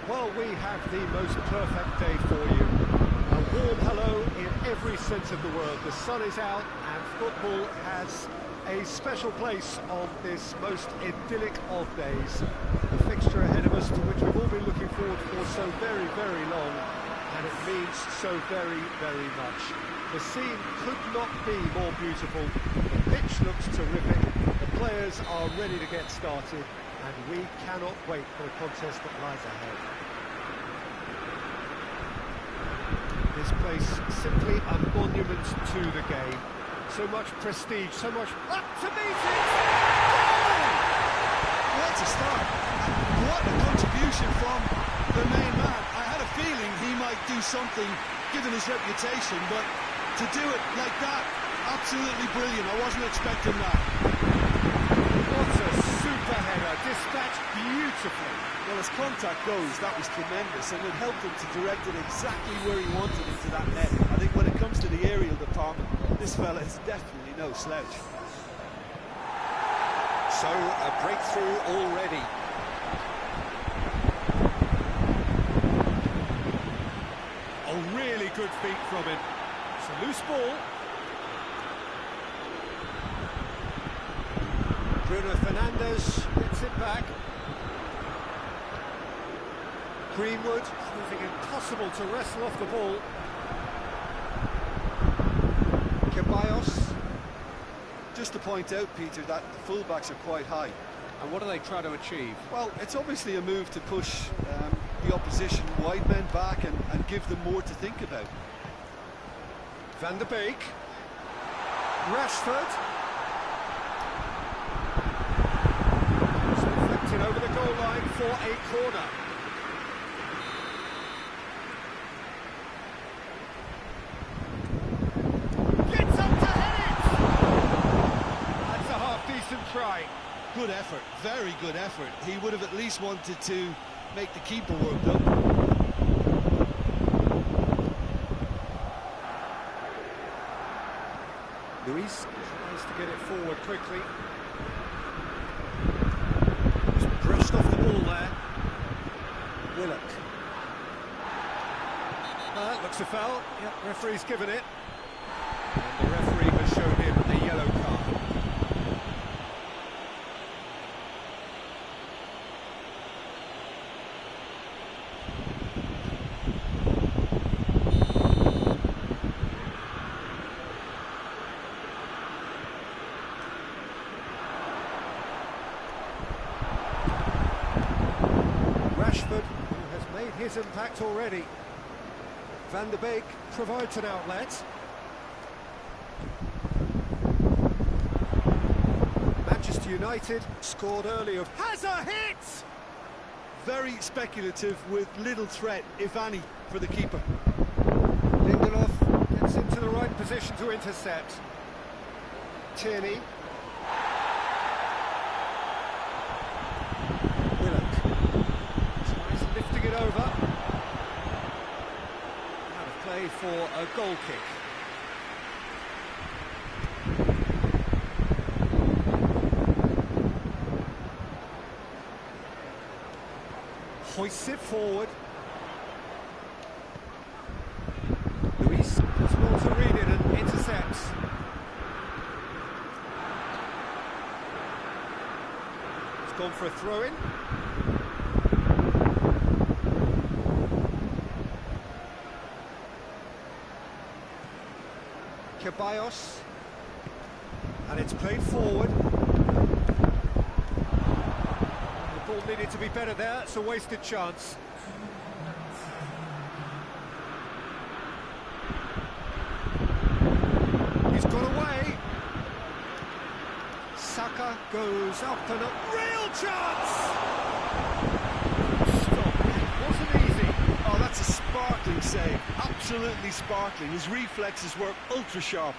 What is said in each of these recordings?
Well, we have the most perfect day for you. A warm hello in every sense of the word. The sun is out and football has a special place on this most idyllic of days. A fixture ahead of us to which we've all been looking forward for so very, very long, and it means so very, very much. The scene could not be more beautiful. The pitch looks terrific. The players are ready to get started, and we cannot wait for the contest that lies ahead. This place simply a monument to the game. So much prestige, so much up to meet it! What a start! And what a contribution from the main man. I had a feeling he might do something, given his reputation, but to do it like that, absolutely brilliant. I wasn't expecting that. What a super header, dispatched beautifully. Well, as contact goes, that was tremendous, and it helped him to direct it exactly where he wanted into that net. I think when it comes to the aerial department, this fella is definitely no slouch. So, a breakthrough already. Oh, really good feet from him. It's a loose ball. Bruno Fernandes gets it back. Greenwood proving impossible to wrestle off the ball. Ceballos. Just to point out, Peter, that the fullbacks are quite high. And what do they try to achieve? Well, it's obviously a move to push the opposition wide men back and give them more to think about. Van der Beek. Rashford. It's deflected over the goal line for a corner. Gets up to head it! That's a half-decent try. Good effort, very good effort. He would have at least wanted to make the keeper work, though. Luis tries to get it forward quickly. Just brushed off the ball there. Willock. That looks a foul. Yep, referee's given it. And the referee has shown him a yellow card. Rashford, who has made his impact already. Van der Beek provides an outlet. Manchester United scored earlier. Has a hit! Very speculative with little threat, if any, for the keeper. Lindelof gets into the right position to intercept. Tierney. Willock. Tries lifting it over. Out of play for a goal kick. Hoists it forward. Luis does well to read it and intercepts. It's gone for a throw-in. Ceballos. And it's played forward. The ball needed to be better there, it's a wasted chance. He's got away. Saka goes up and a real chance! Stop, it wasn't easy. Oh, that's a sparkling save, absolutely sparkling. His reflexes were ultra sharp.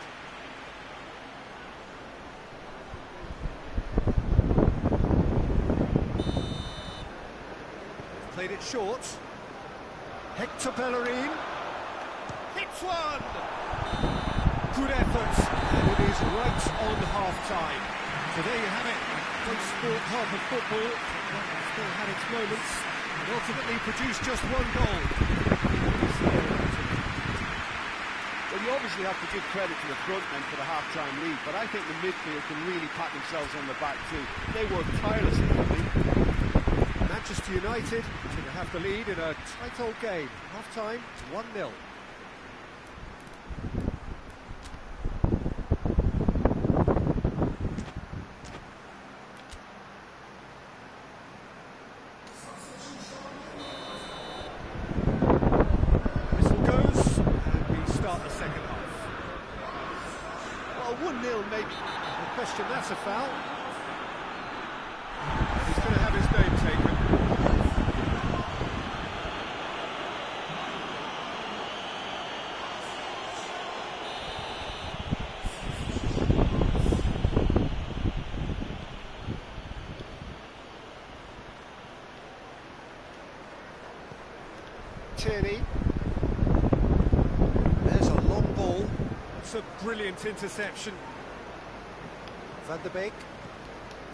short. Hector Bellerin. Hits one! Good effort, and it is right on half-time. So there you have it. Close sport half of football. Still had its moments, and ultimately produced just one goal. Well, you obviously have to give credit to the front men for the half-time lead, but I think the midfield can really pat themselves on the back too. They work tirelessly, I think. Manchester United to have the lead in a tight old game. Half-time, 1-0. Whistle goes, and we start the second half. Well, 1-0 maybe. No question, that's a foul. He's going to have his name taken. Tierney. There's a long ball. It's a brilliant interception. Van der Beek.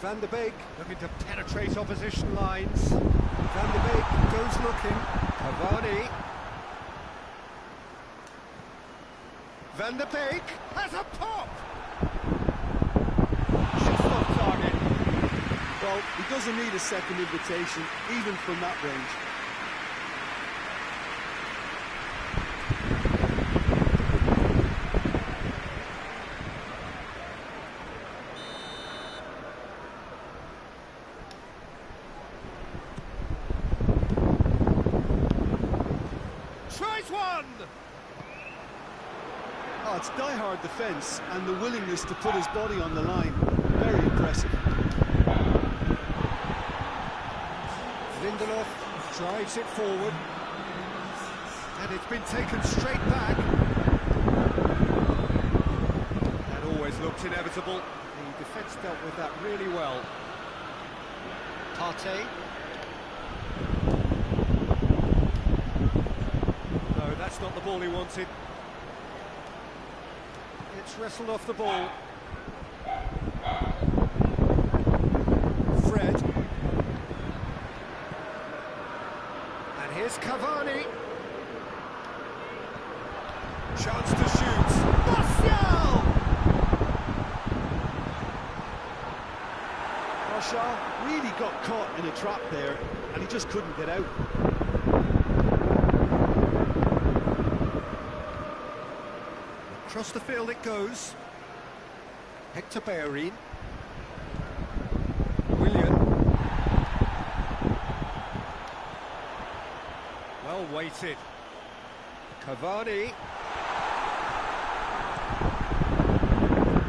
Van der Beek looking to penetrate opposition lines. Van der Beek goes looking. Cavani. Van der Beek has a pop! Just off target. Well, he doesn't need a second invitation, even from that range. Oh, it's die-hard defence and the willingness to put his body on the line. Very impressive. Lindelof drives it forward. And it's been taken straight back. That always looked inevitable. The defence dealt with that really well. Partey. No, that's not the ball he wanted. It's wrestled off the ball. Fred. And here's Cavani. Chance to shoot. Martial! Martial really got caught in a trap there, and he just couldn't get out. Across the field it goes. Hector Bellerin. Willian. Well weighted. Cavani.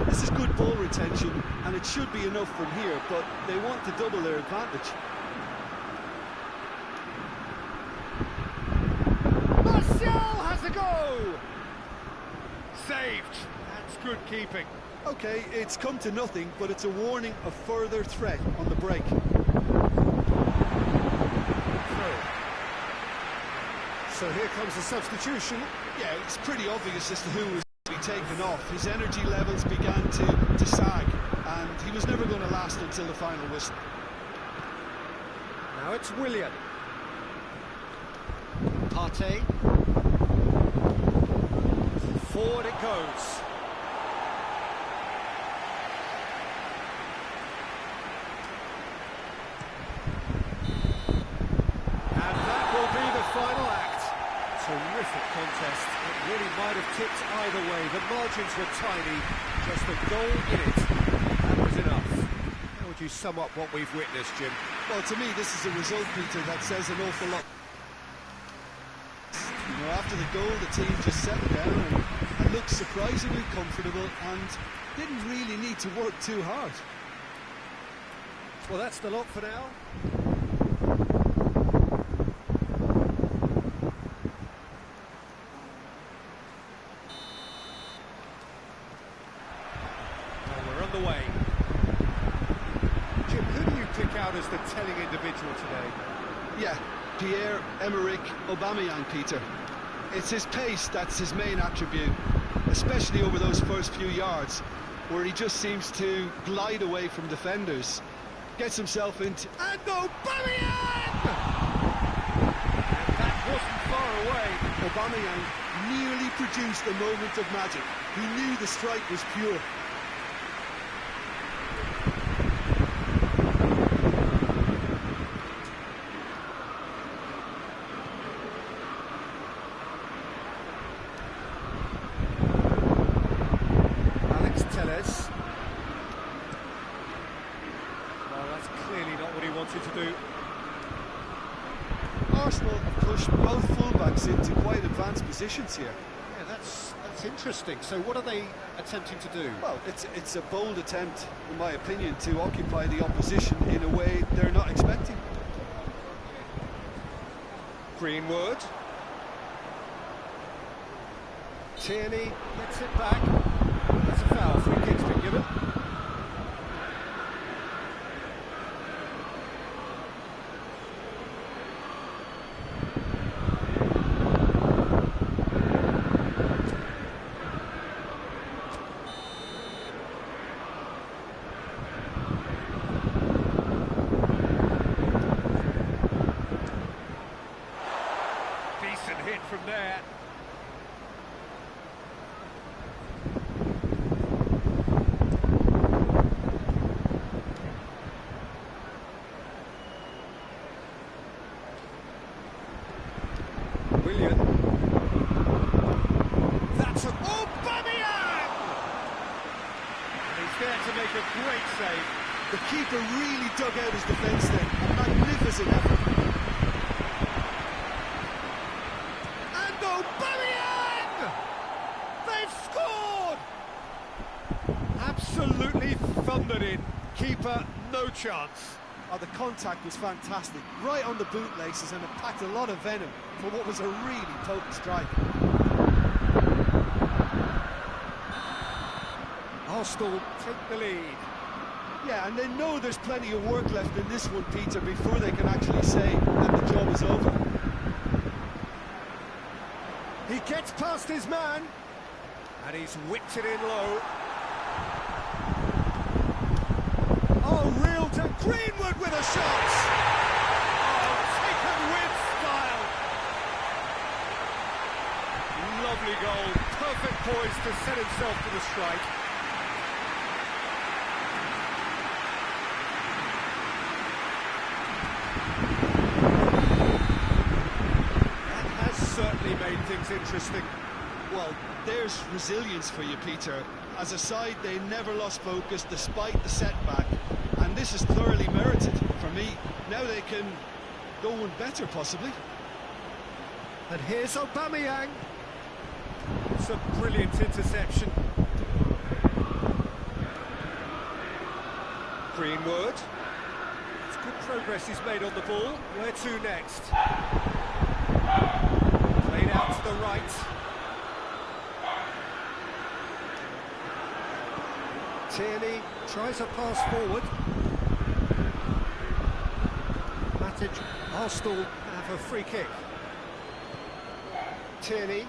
This is good ball retention, and it should be enough from here, but they want to double their advantage. Martial has a go! Saved. That's good keeping. Okay, it's come to nothing, but it's a warning of further threat on the break. So here comes the substitution. Yeah, it's pretty obvious as to who was to be taken off. His energy levels began to sag, and he was never going to last until the final whistle. Now it's Willian. Partey. Forward it goes. And that will be the final act. Terrific contest. It really might have tipped either way. The margins were tiny. Just a goal in it. That was enough. How would you sum up what we've witnessed, Jim? Well, to me, this is a result, Peter, that says an awful lot. You know, after the goal, the team just settled down and looked surprisingly comfortable and didn't really need to work too hard. Well, that's the lot for now. Well, we're underway. Jim, who do you pick out as the telling individual today? Yeah, Pierre-Emerick Aubameyang, Peter. It's his pace that's his main attribute, especially over those first few yards, where he just seems to glide away from defenders. Gets himself into... And Aubameyang! That wasn't far away. Aubameyang nearly produced a moment of magic. He knew the strike was pure. To do. Arsenal have pushed both fullbacks into quite advanced positions here. Yeah, that's interesting. So what are they attempting to do? Well, it's a bold attempt, in my opinion, to occupy the opposition in a way they're not expecting. Greenwood. Tierney gets it back. That's a foul. Free kick's been given. Hit from there. Willian. That's an Aubameyang! And he's there to make a great save. The keeper really dug out his defence then. A magnificent effort. Aubameyang! They've scored! Absolutely thundered in. Keeper, no chance. Oh, the contact was fantastic. Right on the bootlaces, and it packed a lot of venom for what was a really potent strike. Arsenal take the lead. Yeah, and they know there's plenty of work left in this one, Peter, before they can actually say that the job is over. He gets past his man, and he's whipped it in low. Oh, real to Greenwood with a shot! Oh, taken with style! Lovely goal, perfect poise to set himself to the strike. Certainly made things interesting. Well, there's resilience for you, Peter. As a side, they never lost focus despite the setback, and this is thoroughly merited for me. Now they can go one better, possibly. And here's Aubameyang. It's a brilliant interception. Greenwood. It's good progress he's made on the ball. Where to next? Played out to the right. Tierney tries a pass forward. Matic, Arsenal have a free kick. Tierney.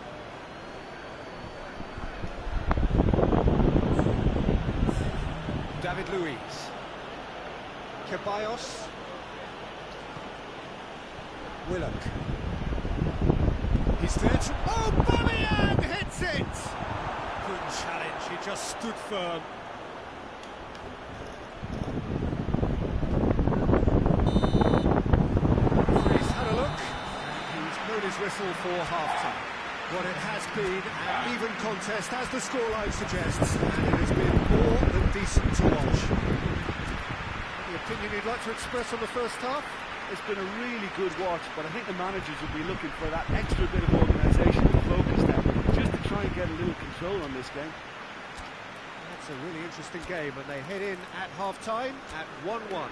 David Luiz. Ceballos. Willock. He's there to... Aubameyang hits it! Good challenge, he just stood firm. He's had a look, and he's blown his whistle for half-time. What it has been an even contest, as the scoreline suggests, and it has been more than decent to watch. Any opinion you'd like to express on the first half? It's been a really good watch, but I think the managers will be looking for that extra bit of organisation and focus there, just to try and get a little control on this game. That's a really interesting game, and they head in at half-time at 1-1.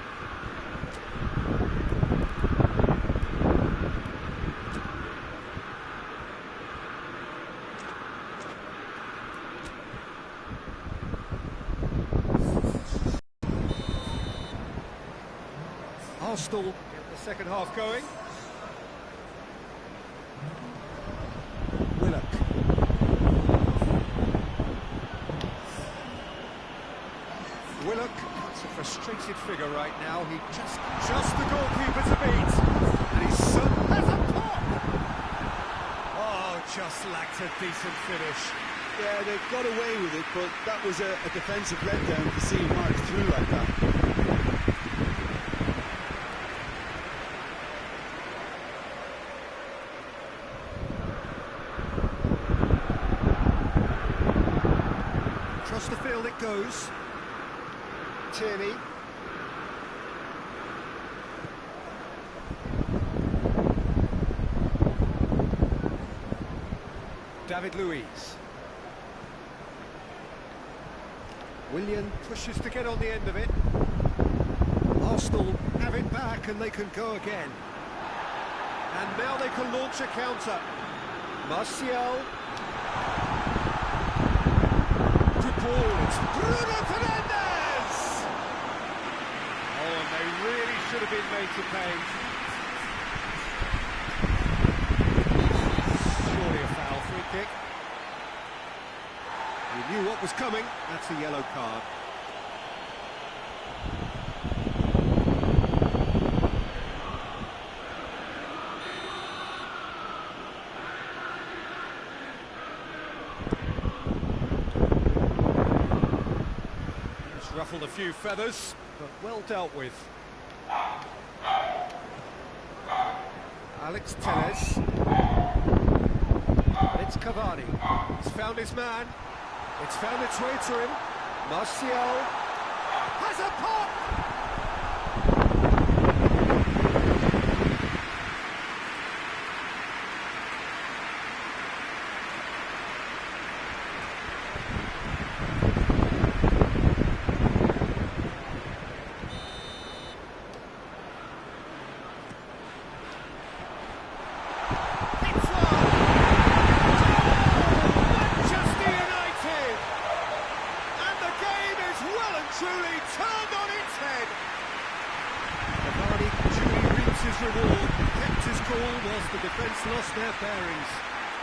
Arsenal get the second half going. frustrated figure right now. He just the goalkeeper to beat. And he's has a pop! Oh, just lacked a decent finish. Yeah, they got away with it, but that was a defensive letdown to see him march through like that. Across the field it goes. Tierney. David Luiz. Willian pushes to get on the end of it. Arsenal have it back and they can go again. And now they can launch a counter. Martial. Good ball, it's Bruno Fernandes! Oh, and they really should have been made to pay. Surely a foul, free kick. He knew what was coming, that's a yellow card. It's ruffled a few feathers, but well dealt with. Alex Telles. And it's Cavani. He's found his man. It's found its way to him. Martial has a pop! Truly turned on its head. Cavani duly reaps his reward, kept his cool whilst the defence lost their bearings.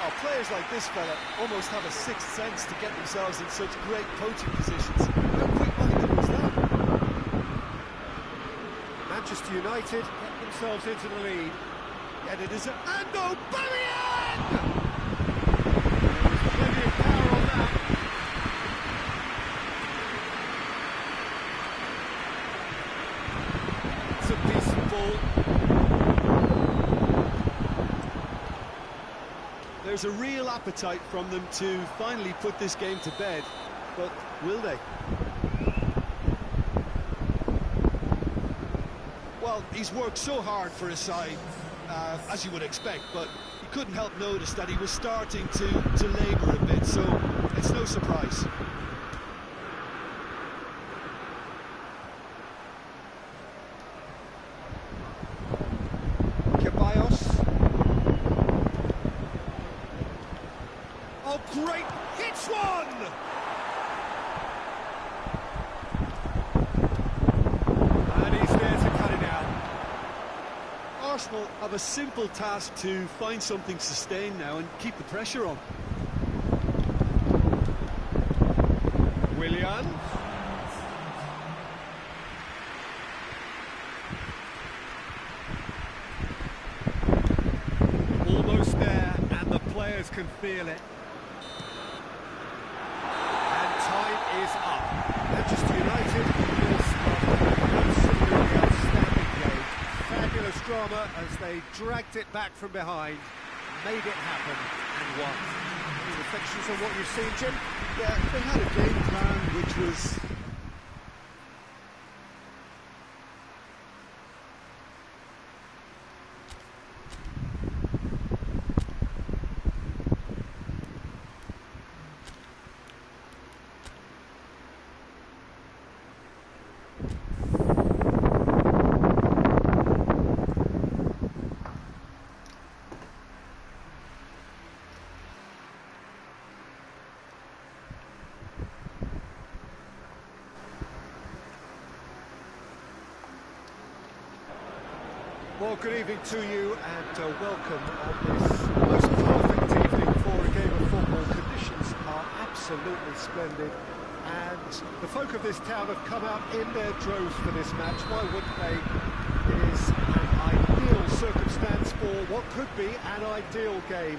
Oh, players like this fella almost have a sixth sense to get themselves in such great poaching positions. How quick-minded was that? Manchester United get themselves into the lead. And it is and Aubameyang! There was plenty of power on that. It's a decent ball. There's a real appetite from them to finally put this game to bed, but will they? Well, he's worked so hard for his side, as you would expect, but you couldn't help notice that he was starting to labour a bit, so it's no surprise. Oh, great! Hits one! And he's there to cut it out. Arsenal have a simple task to find something sustained now and keep the pressure on. Willian. Almost there, and the players can feel it. Time is up. Manchester United will start an absolutely outstanding game. Fabulous drama as they dragged it back from behind, made it happen and won. Any reflections on what you've seen, Jim? Yeah, they had a game plan which was... Well, good evening to you and welcome on this most perfect evening for a game of football. Conditions are absolutely splendid and the folk of this town have come out in their droves for this match. Why wouldn't they? It is an ideal circumstance for what could be an ideal game.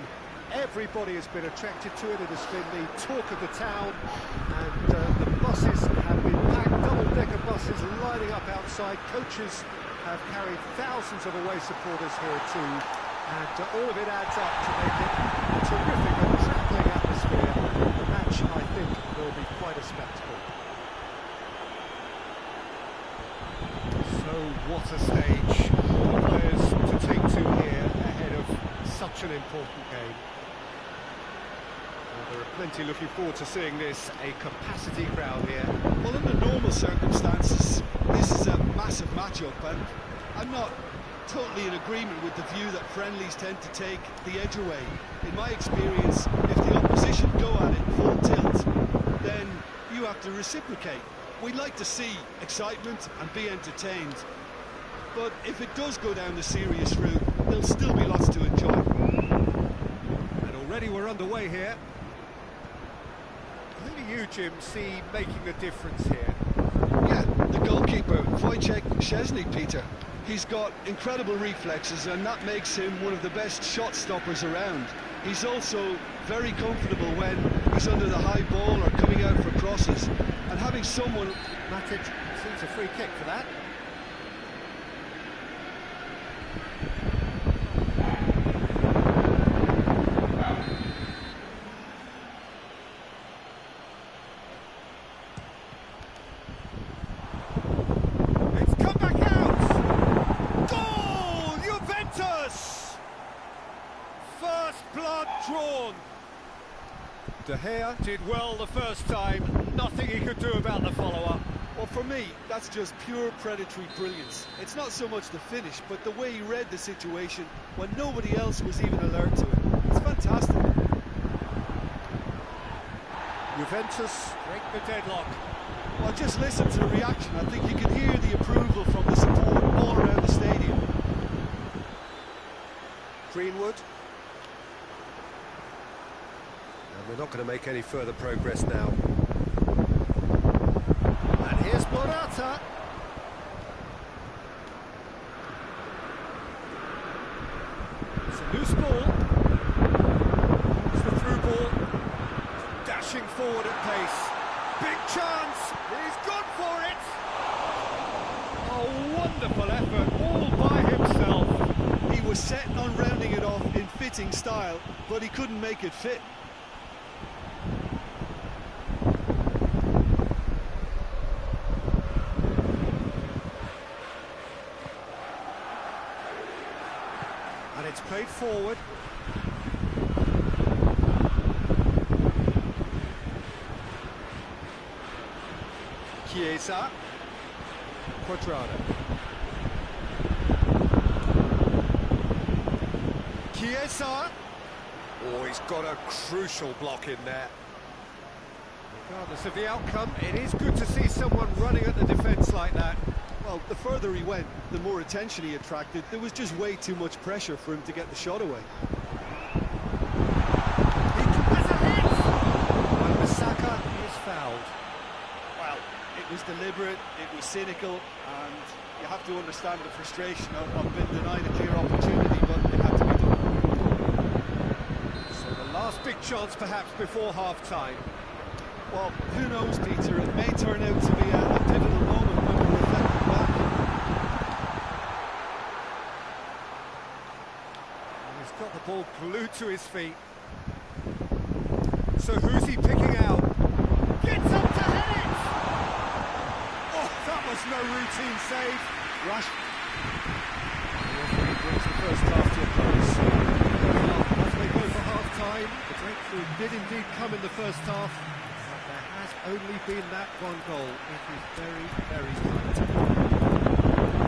Everybody has been attracted to it. It has been the talk of the town, and the buses have been packed, double-decker buses lining up outside. Coaches have carried thousands of away supporters here too, and all of it adds up to make it a terrific and travelling atmosphere. The match, I think, will be quite a spectacle. So what a stage for players to take to here ahead of such an important game. There are plenty looking forward to seeing this, a capacity crowd here. Well, under normal circumstances, this is a massive matchup, and I'm not totally in agreement with the view that friendlies tend to take the edge away. In my experience, if the opposition go at it full tilt, then you have to reciprocate. We'd like to see excitement and be entertained, but if it does go down the serious route, there'll still be lots to enjoy. And already we're underway here. Who do you, Jim, see making the difference here? Yeah, the goalkeeper, Wojciech Szczesny, Peter. He's got incredible reflexes, and that makes him one of the best shot stoppers around. He's also very comfortable when he's under the high ball or coming out for crosses. And having someone... Matic sees a free kick for that. Drawn. De Gea did well the first time, nothing he could do about the follow-up. Well, for me, that's just pure predatory brilliance. It's not so much the finish, but the way he read the situation when nobody else was even alert to it. It's fantastic. Juventus break the deadlock. Well, just listen to the reaction. I think you can hear the approval from the support all around the stadium. Greenwood. And we're not going to make any further progress now. And here's Morata. It's a loose ball. It's the through ball. Dashing forward at pace. Big chance. He's gone for it. A wonderful effort, all by himself. He was set on rounding it off in fitting style, but he couldn't make it fit. And it's played forward. Chiesa. Quadrado. Chiesa. Oh, he's got a crucial block in there. Regardless of the outcome, it is good to see someone running at the defence like that. Well, the further he went, the more attention he attracted. There was just way too much pressure for him to get the shot away. He has a hit! And Masaka is fouled. Well, it was deliberate, it was cynical, and you have to understand the frustration of being denied a clear opportunity, but it had to be done. So the last big chance perhaps before half-time. Well, who knows, Peter, it may turn out to be a pivotal moment when we're reflecting back. He's got the ball glued to his feet. So who's he picking out? Gets up to head it! Oh, that was no routine save. Rash. The referee brings the first half to a close. As they go for half-time, the breakthrough did indeed come in the first half. Only been that one goal. It is very, very tight.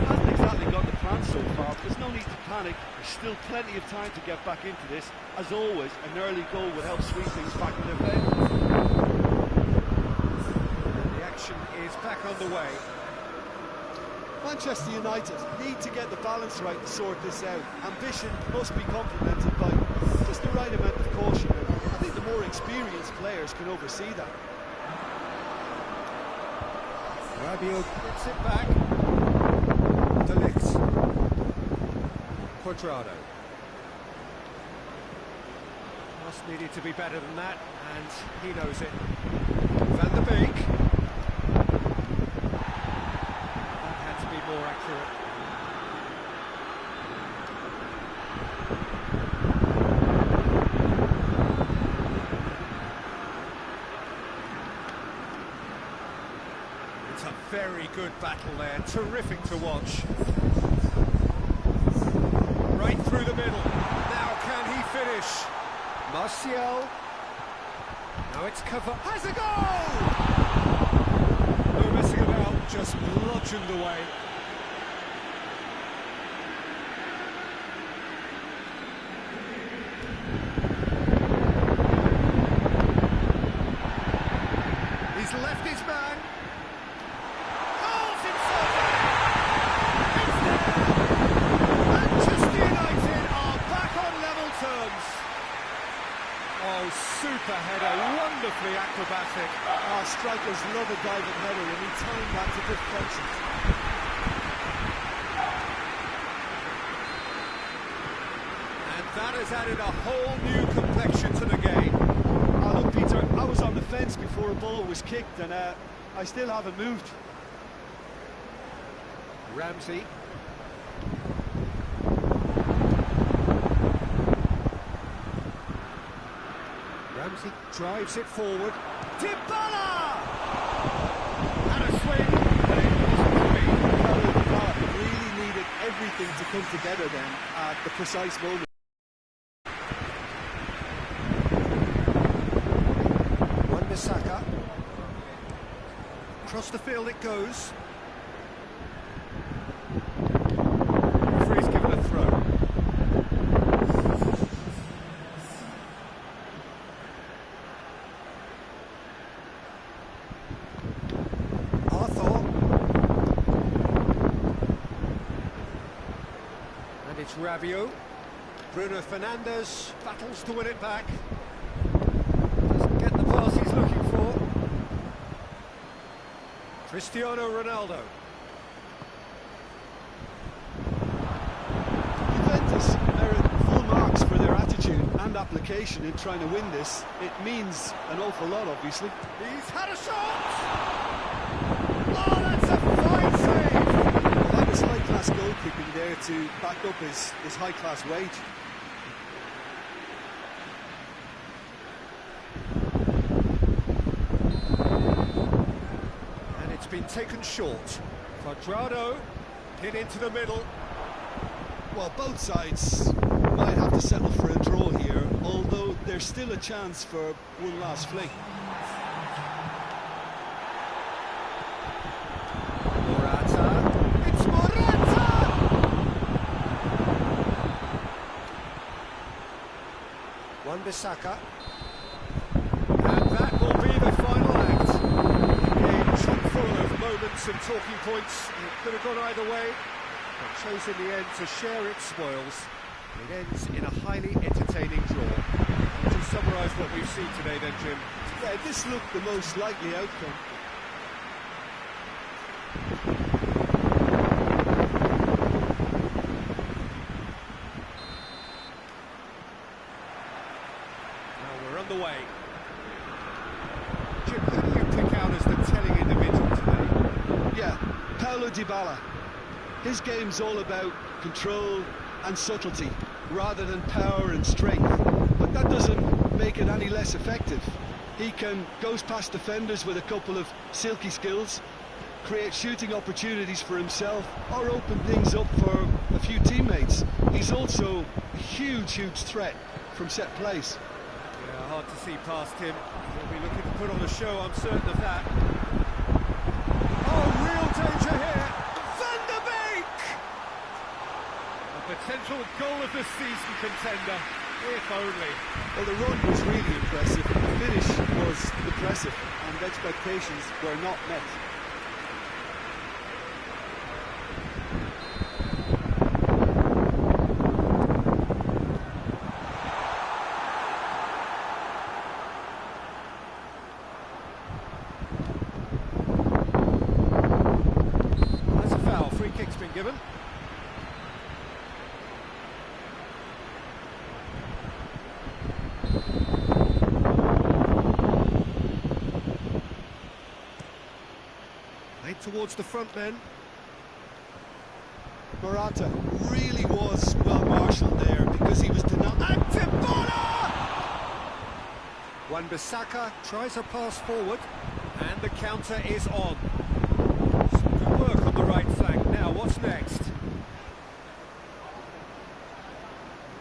Hasn't exactly got the plan so far, but there's no need to panic. There's still plenty of time to get back into this. As always, an early goal would help sweep things back in their favour. The action is back underway. Manchester United need to get the balance right to sort this out. Ambition must be complemented by just the right amount of caution. I think the more experienced players can oversee that. Rabiot gets it back. Delict. Quadrado. Must needed to be better than that, and he knows it. Van der Beek. That had to be more accurate. It's a very good battle there, terrific to watch. Right through the middle. Now can he finish? Martial. Now it's cover. Has a goal! No messing about, just bludgeoned away. He's left his man. Goals inside it! It's there! Manchester United are back on level terms. Oh, super header, wonderfully acrobatic. Our strikers love a diving header, and he timed that to perfection. And that has added a whole new complexion to the game. Oh, look, Peter, I was on the fence before a ball was kicked, and I still haven't moved. Ramsey. Ramsey drives it forward. Dybala! And a swing, but it wasn't to be. Really needed everything to come together then at the precise moment. Wan-Bissaka. Across the field it goes. Referee's given a throw. It's Rabiot. Bruno Fernandes battles to win it back. Doesn't get the pass he's looking for. Cristiano Ronaldo. Juventus merit full marks for their attitude and application in trying to win this. It means an awful lot, obviously. He's had a shot! Oh, that's a fine save! That was high-class goalkeeping there to back up his high-class wage. And it's been taken short. Quadrado hit into the middle. Well, both sides might have to settle for a draw here, although there's still a chance for one last fling. Wan-Bissaka, and that will be the final act. A game chock full of moments and talking points. It could have gone either way, but chose in the end to share its spoils. It ends in a highly entertaining draw. To summarise what we've seen today then, Jim. Yeah, this looked the most likely outcome. Way. Jim, who do you pick out as the telling individual today? Yeah, Paulo Dybala. His game's all about control and subtlety, rather than power and strength. But that doesn't make it any less effective. He can goes past defenders with a couple of silky skills, create shooting opportunities for himself, or open things up for a few teammates. He's also a huge threat from set plays. Hard to see past him. He'll be looking to put on a show, I'm certain of that. Oh, real danger here. Van der Beek! A potential goal of the season contender, if only. Well, the run was really impressive. The finish was impressive, and expectations were not met. given. Made towards the front then. Morata really was well marshalled there because he was denied. Wan-Bissaka tries a pass forward, and the counter is on. Some good work on the right flank. Now, what's next?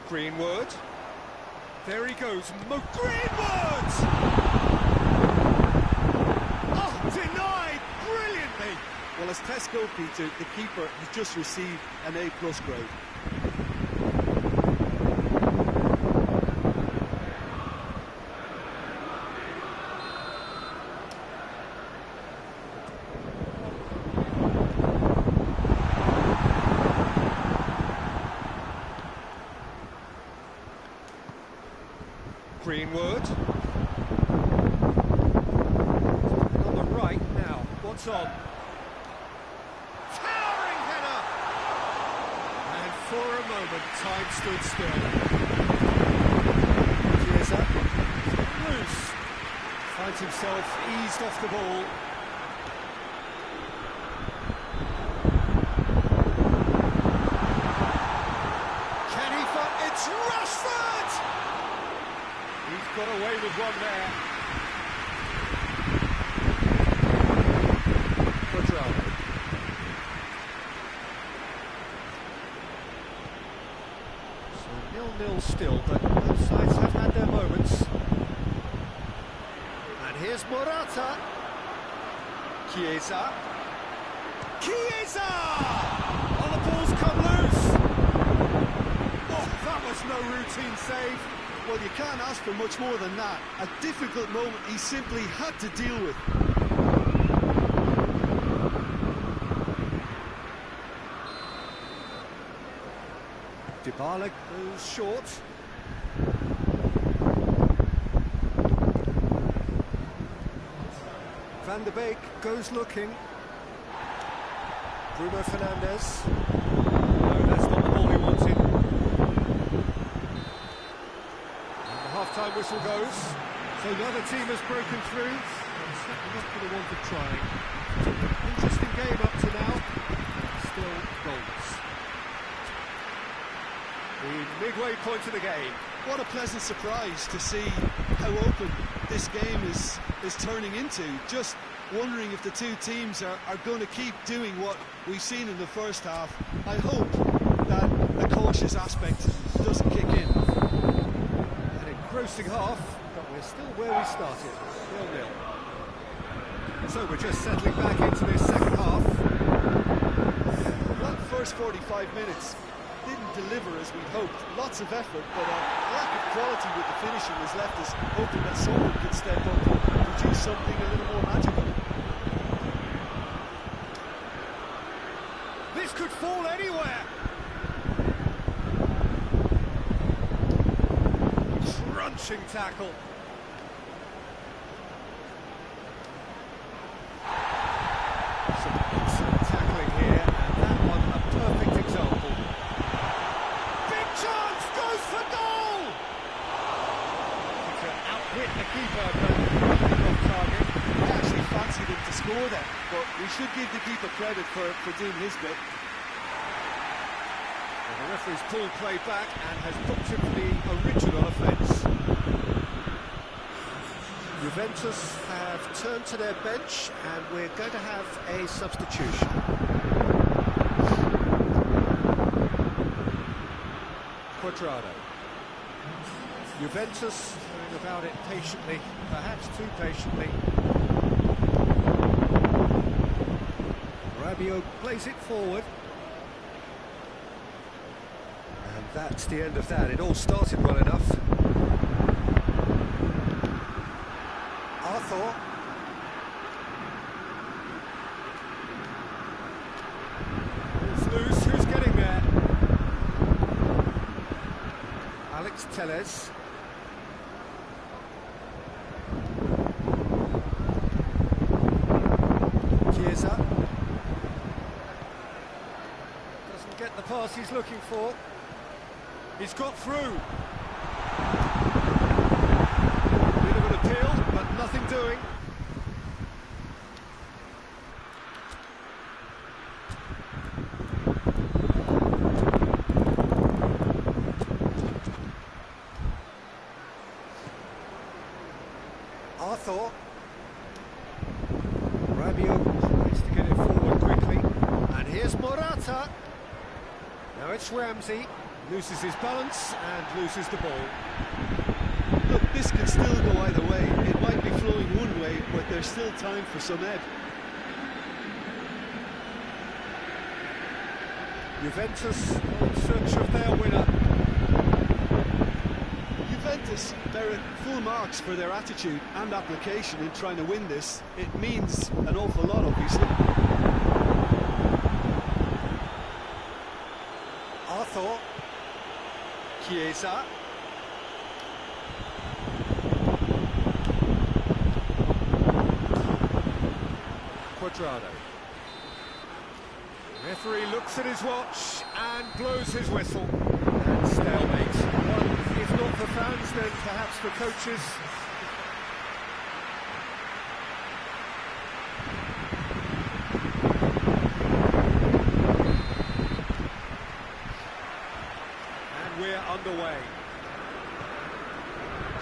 Greenwood. There he goes. Greenwood! Oh, denied brilliantly. Well, as Tesco, Peter, the keeper has just received an A+ grade. Greenwood. On the right now. What's on? Towering header! And for a moment, time stood still. Chiesa. Loose. Finds himself eased off the ball. Can he find... It's Rashford! He's got away with one there. Quadrado. So 0-0 still, but both sides have had their moments. And here's Morata. Chiesa. Chiesa! Oh, the ball's come loose. Oh, that was no routine save. Well, you can't ask for much more than that. A difficult moment he simply had to deal with. Dybala goes short. Van der Beek goes looking. Bruno Fernandes. No, that's not the ball he wanted. Half-time whistle goes, so the other team has broken through. I'm certainly not going to want to try. Interesting game up to now, still goals. The midway point of the game. What a pleasant surprise to see how open this game is turning into. Just wondering if the two teams are going to keep doing what we've seen in the first half. I hope that the cautious aspect doesn't kick in. Engrossing half, but we're still where we started, 0-0. So we're just settling back into this second half. That first 45 minutes didn't deliver as we'd hoped. Lots of effort, but a lack of quality with the finishing has left us hoping that someone could step up and produce something a little more magical. This could fall anywhere. Crunching tackle. Some excellent tackling here, and that one a perfect example. Big chance, goes for goal! He can outwit the keeper, but off target. I actually fancied him to score there, but we should give the keeper credit for doing his bit. Well, the referee's pulled play back and has booked him for the original offence. Juventus have turned to their bench, and we're going to have a substitution. Quadrado. Juventus going about it patiently, perhaps too patiently. Rabiot plays it forward. And that's the end of that. It all started well enough. Arthur. It's loose. Who's getting there? Alex Telles. Chiesa. pass he's looking for. He's got through. Bit of an appeal, but nothing doing. Arthur. Rabiot tries to get it forward quickly. And here's Morata. Now it's Ramsey. Loses his balance and loses the ball. Look, this can still go either way. It might be flowing one way, but there's still time for some ebb. Juventus in search of their winner. Juventus merit full marks for their attitude and application in trying to win this. It means an awful lot, obviously. Arthur. Chiesa. Quadrado. Referee looks at his watch and blows his whistle. And stalemate. Well, if not for fans, then perhaps for coaches. And we're underway.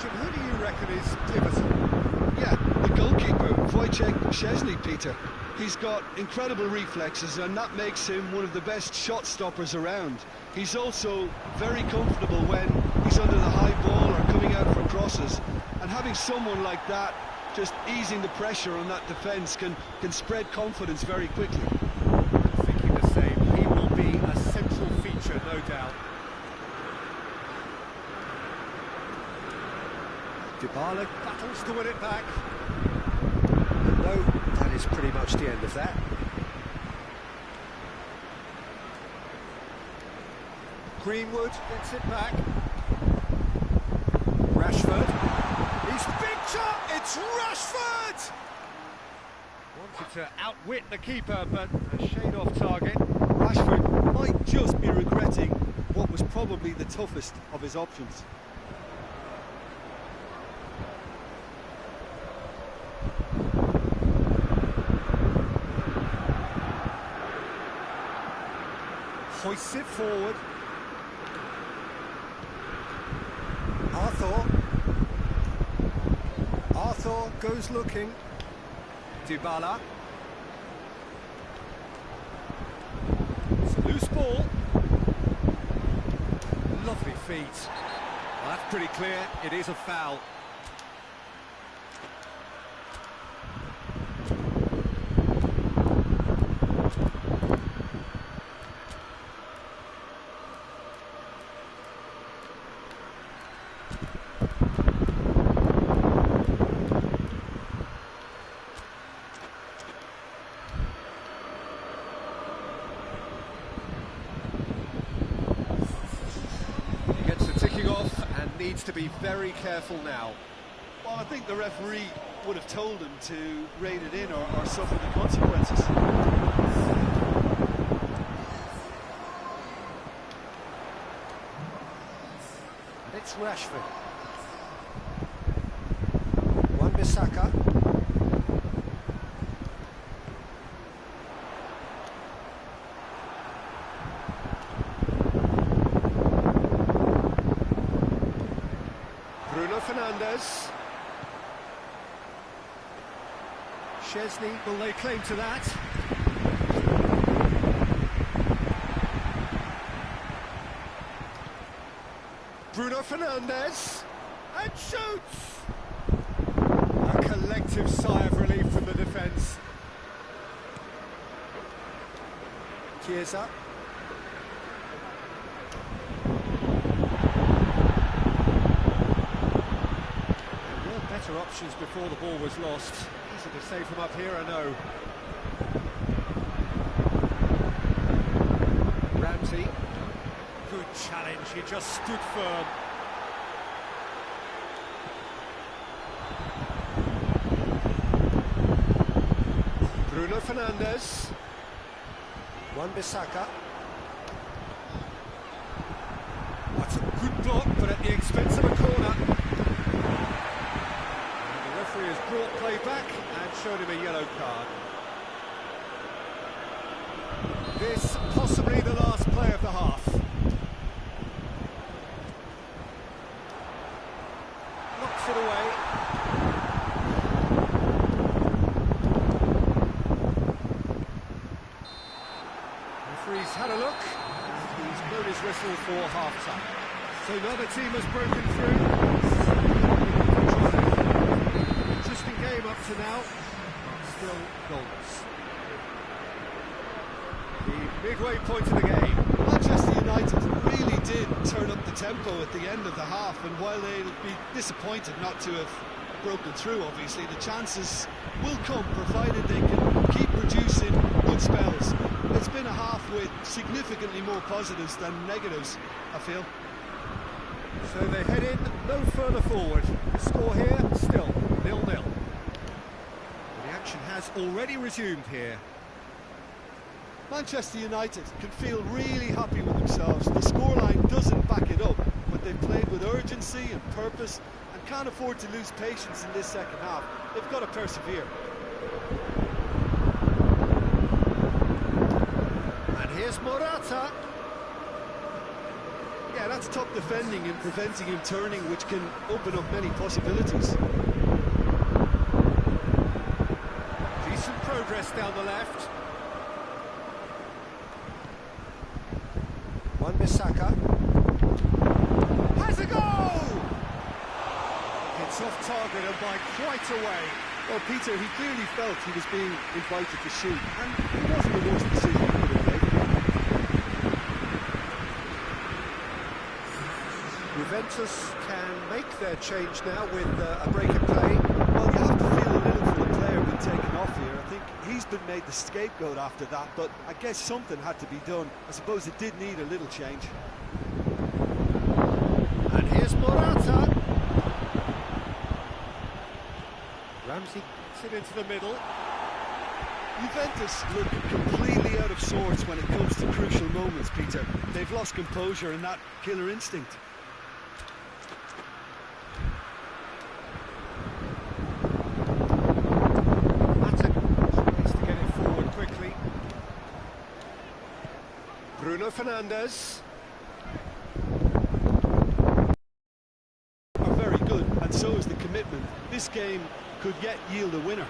Jim, who do you reckon is pivotal? Yeah, the goalkeeper, Wojciech Szczesny, Peter. He's got incredible reflexes, and that makes him one of the best shot stoppers around. He's also very comfortable when he's under the high ball or coming out for crosses. And having someone like that just easing the pressure on that defence can spread confidence very quickly. I'm thinking the same. He will be a central feature, no doubt. Dybala battles to win it back. No, that is pretty much the end of that. Greenwood gets it back. Rashford. He's big shot! It's Rashford! Wanted to outwit the keeper, but a shade off target. Rashford might just be regretting what was probably the toughest of his options. Hoists it forward. Arthur. Arthur goes looking. Dybala. It's a loose ball. Lovely feet. Well, that's pretty clear. It is a foul. Needs to be very careful now. Well, I think the referee would have told him to rein it in or suffer the consequences. And it's Rashford. Wan-Bissaka. Fernandez. Szczesny, will lay claim to that? Bruno Fernandes, and shoots! A collective sigh of relief from the defence. Chiesa. Better options before the ball was lost. Easy to save from up here, I know. Ramsey. Good challenge, he just stood firm. Bruno Fernandes. Wan-Bissaka. block, but at the expense of a corner. And the referee has brought play back and showed him a yellow card. This possibly the last play of the half. Knocks it away. Referee's had a look. He's blown his whistle for half-time. So another team has broken through. Interesting game up to now. Still goalless. The midway point of the game. Manchester United really did turn up the tempo at the end of the half, and while they'll be disappointed not to have broken through, obviously, the chances will come, provided they can keep producing good spells. It's been a half with significantly more positives than negatives, I feel. So they head in no further forward. The score here, still 0-0. The action has already resumed here. Manchester United can feel really happy with themselves. The scoreline doesn't back it up, but they've played with urgency and purpose and can't afford to lose patience in this second half. They've got to persevere. And here's Morata. Yeah, that's top defending and preventing him turning, which can open up many possibilities. Decent progress down the left. Wan-Bissaka has a goal! It's off target and by quite a way. Well, Peter, he clearly felt he was being invited to shoot, and it wasn't the worst decision he could have made. Juventus can make their change now with a break in play. Well, you have to feel a little for the player being taken off here. I think he's been made the scapegoat after that, but I guess something had to be done. I suppose it did need a little change. And here's Morata. Ramsey gets it into the middle. Juventus look completely out of sorts when it comes to crucial moments, Peter. They've lost composure and that killer instinct. Bruno Fernandes. Are very good, and so is the commitment. This game could yet yield a winner.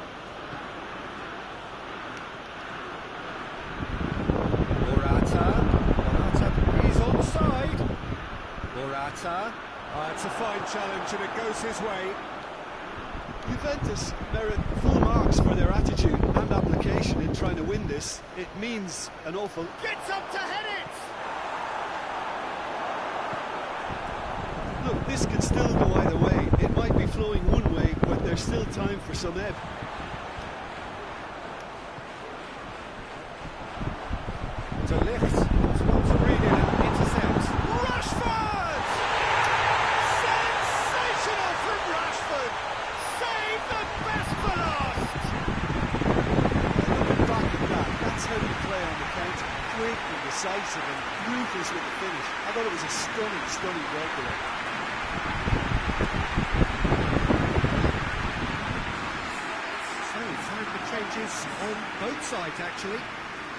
Morata, he's onside. Morata, it's a fine challenge and it goes his way. Juventus merit full marks for their attitude and application in trying to win this. It means an awful... Gets up to head it! Look, this can still go either way. It might be flowing one way, but there's still time for some ebb. To lift, it's one to read in and intercept. Rashford! Sensational from Rashford! Save the best for last! Looking back at that, that's how you play on the counter. Quick and decisive and ruthless with the finish. I thought it was a stunning breakaway. So, time for changes on both sides, actually.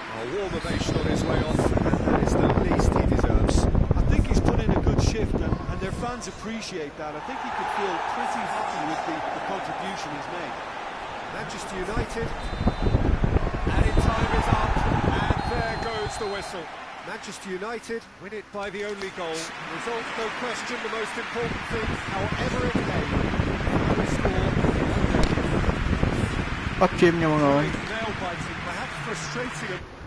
A warm ovation on his way off, and that is the least he deserves. I think he's put in a good shift, and their fans appreciate that. I think he could feel pretty happy with the contribution he's made. Manchester United, added time is up, and there goes the whistle. Manchester United win it by the only goal. Result, no question, the most important thing, however it came. The score, Bắt chim nha mọi người. nail biting, perhaps frustrating him.